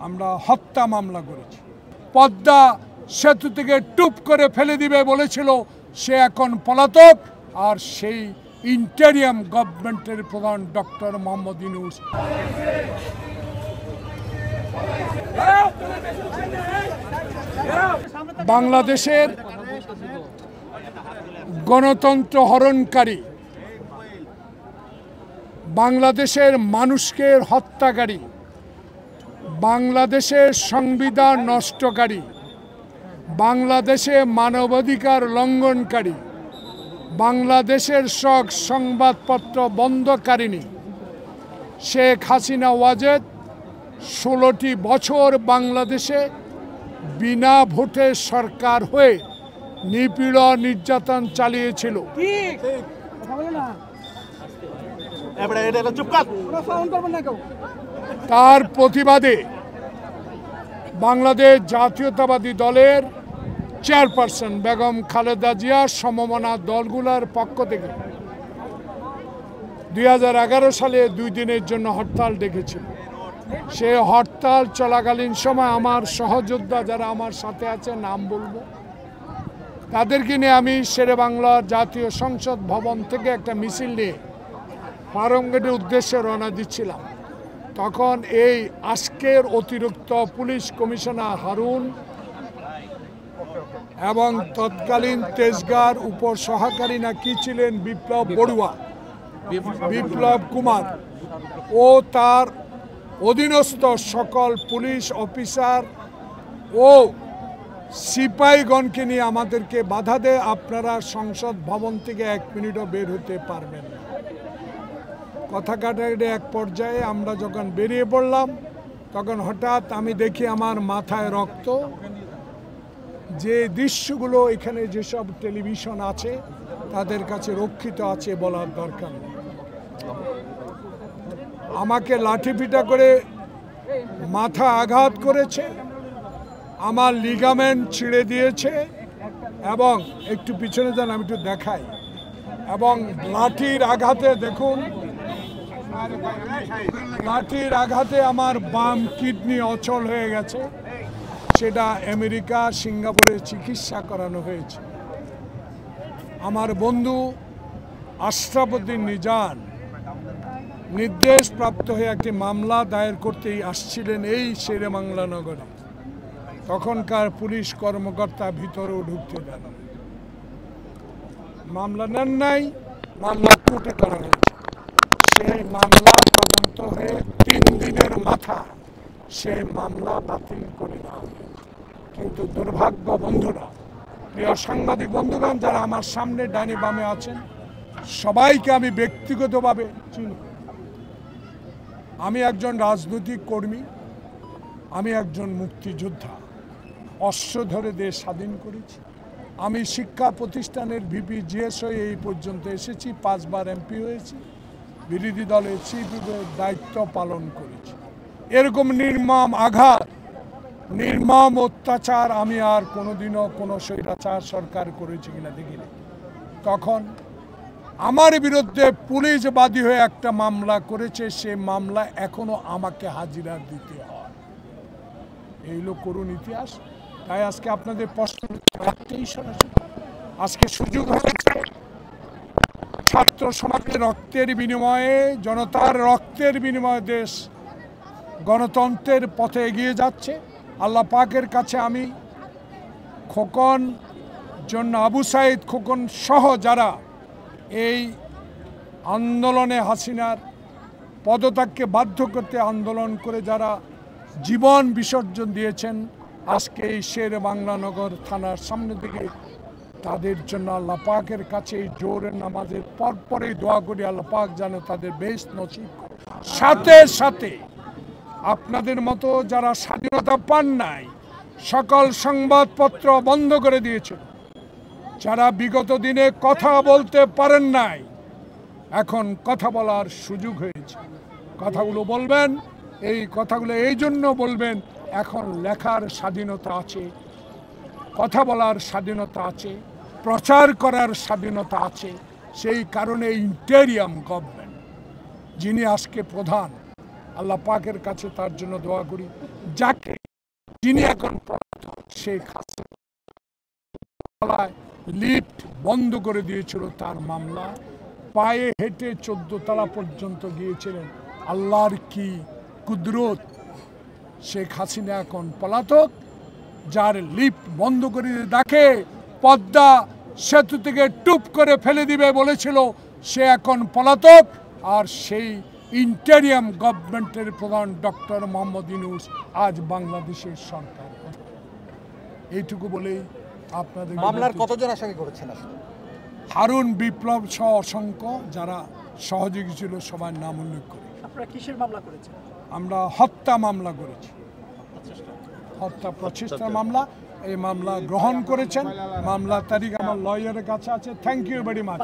আমরা হত্যা মামলা করেছি। পদ্মা সেতু থেকে টুপ করে ফেলে দিবে বলেছিল, সে এখন পলাতক। আর সেই ইন্টেরিয়াম গভর্নমেন্টের প্রধান ডক্টর মোহাম্মদ ইউনূস। বাংলাদেশের গণতন্ত্র হরণকারী, বাংলাদেশের মানুষকে হত্যাকারী, বাংলাদেশের সংবিধান নষ্টকারী, বাংলাদেশে মানবাধিকার লঙ্ঘনকারী, বাংলাদেশের সব সংবাদপত্র বন্ধকারিণী শেখ হাসিনা ওয়াজেদ 16টি বছর বাংলাদেশে বিনা ভোটে সরকার হয়ে নিপীড়ন নির্যাতন চালিয়েছিল। তার প্রতিবাদে বাংলাদেশ জাতীয়তাবাদী দলের চেয়ারপারসন বেগম খালেদা জিয়া সমমনা দলগুলোর পক্ষ থেকে 2011 সালে 2 দিনের জন্য হরতাল ডেকেছিল। সে হরতাল চলাকালীন সময় আমার সহযোদ্ধা যারা আমার সাথে আছে, নাম বলবো, তাদেরকে নিয়ে আমি শেরেবাংলার জাতীয় সংসদ ভবন থেকে একটা মিছিল নিয়ে ফার্মগেটের উদ্দেশ্যে রওনা দিচ্ছিলাম। তখন এই আজকের অতিরিক্ত পুলিশ কমিশনার হারুন এবং তৎকালীন তেজগাঁর উপর সহকারী না কি ছিলেন বিপ্লব কুমার ও তার অধীনস্থ সকল পুলিশ অফিসার ও সিপাহীগণকে নিয়ে আমাদেরকে বাধা দেয়, আপনারা সংসদ ভবন থেকে 1 মিনিটও বের হতে পারবেন না। কথা কাটাকাটি এক পর্যায়ে আমরা যখন বেরিয়ে পড়লাম, তখন হঠাৎ আমি দেখি আমার মাথায় রক্ত। যে দৃশ্যগুলো এখানে যেসব টেলিভিশন আছে তাদের কাছে রক্ষিত আছে বলার দরকার নেই। আমাকে লাঠিপিটা করে মাথা আঘাত করেছে, আমার লিগামেন্ট ছিঁড়ে দিয়েছে এবং একটু পিছনে যান আমি একটু দেখাই, এবং লাঠির আঘাতে দেখুন, লাঠির আঘাতে আমার বাম কিডনি অচল হয়ে গেছে। সেটা আমেরিকা সিঙ্গাপুরে চিকিৎসা করানো হয়েছে। আমার বন্ধু আশরাফ উদ্দিন নিজান নির্দেশপ্রাপ্ত হয়ে একটি মামলা দায়ের করতেই আসছিলেন এই শেরেবাংলা নগরে। তখনকার পুলিশ কর্মকর্তা ভিতরেও ঢুকতে দেন, মামলা নেন নাই, মামলা কোর্টে করা হয়েছে। সেই মামলা তদন্ত হয়ে 3 দিনের মাথা সেই মামলা বাতিল করে দেওয়া হয়েছে। কিন্তু দুর্ভাগ্য বন্ধুরা, প্রিয় সাংবাদিক বন্ধুগণ যারা আমার সামনে ডানে বামে আছেন, সবাইকে আমি ব্যক্তিগতভাবে চিনি। আমি একজন রাজনৈতিক কর্মী, আমি একজন মুক্তিযোদ্ধা, অস্ত্র ধরে দেশ স্বাধীন করেছি। আমি শিক্ষা প্রতিষ্ঠানের ভিপি জিএস হয়ে এই পর্যন্ত এসেছি, 5 বার এমপি হয়েছি, বিরোধী দলের চিফ হুইপের দায়িত্ব পালন করেছি। এরকম নির্মম আঘাত, নির্মম অত্যাচার আমি আর কোনোদিনও কোনো স্বৈরাচার সরকার করেছি কিনা দেখিনি। তখন আমার বিরুদ্ধে পুলিশ বাদী হয়ে একটা মামলা করেছে, সে মামলা এখনো আমাকে হাজিরা দিতে হয়। এই হলো করুণ ইতিহাস। তাই আজকে আপনাদের প্রশ্ন একটাই সরাসরি, আজকে সুযোগ হয়েছে ছাত্র সমাজের রক্তের বিনিময়ে, জনতার রক্তের বিনিময়ে দেশ গণতন্ত্রের পথে এগিয়ে যাচ্ছে। আল্লাহ পাকের কাছে আমি খোকন জন্য আবু সাইদ খোকন সহ যারা এই আন্দোলনে হাসিনার পদত্যাগকে বাধ্য করতে আন্দোলন করে যারা জীবন বিসর্জন দিয়েছেন আজকে এই শেরেবাংলা নগর থানার সামনে থেকে, তাদের জন্য আল্লাহ পাকের কাছে এই জোহরের নামাজের পরপরই দোয়া করি আল্লাহ পাক যেন তাদের বেহেশত নসিব। সাথে সাথে আপনাদের মতো যারা স্বাধীনতা পান নাই, সকল সংবাদপত্র বন্ধ করে দিয়েছে, যারা বিগত দিনে কথা বলতে পারেন নাই, এখন কথা বলার সুযোগ হয়েছে। কথাগুলো বলবেন, এই কথাগুলো এই জন্য বলবেন, এখন লেখার স্বাধীনতা আছে, কথা বলার স্বাধীনতা আছে, প্রচার করার স্বাধীনতা আছে। সেই কারণে ইন্টেরিয়াম গভর্নমেন্ট যিনি আজকে প্রধান, আল্লাহ পাকের কাছে তার জন্য দোয়া করি। যাকে যিনি এখন পলাতক, শেখ হাসিনা লিফট বন্ধ করে দিয়েছিল তার মামলা, পায়ে হেঁটে 14 তলা পর্যন্ত গিয়েছিলেন। আল্লাহর কি কুদরত, শেখ হাসিনা এখন পলাতক। যার লিফট বন্ধ করে তাকে পদ্মা সেতু থেকে টুপ করে ফেলে দিবে বলেছিল, সে এখন পলাতক। আর সেই ইন্টারিয়াম গভর্নমেন্টের প্রধান ডক্টর মোহাম্মদ ইউনূস আজ বাংলাদেশের সরকার। এইটুকু বলেই আপনাদের মামলার কতজন আসামি করেছেন? হারুন বিপ্লব সহ অসংখ্য যারা সহযোগী ছিল সবার নাম উল্লেখ করে। আপনারা কিসের মামলা করেছেন? আমরা হত্যা মামলা করেছি, হত্যা প্রচেষ্টা মামলা। এই মামলা গ্রহণ করেছেন, মামলার তারিখ আমার লয়ারের কাছে আছে। Thank you very much.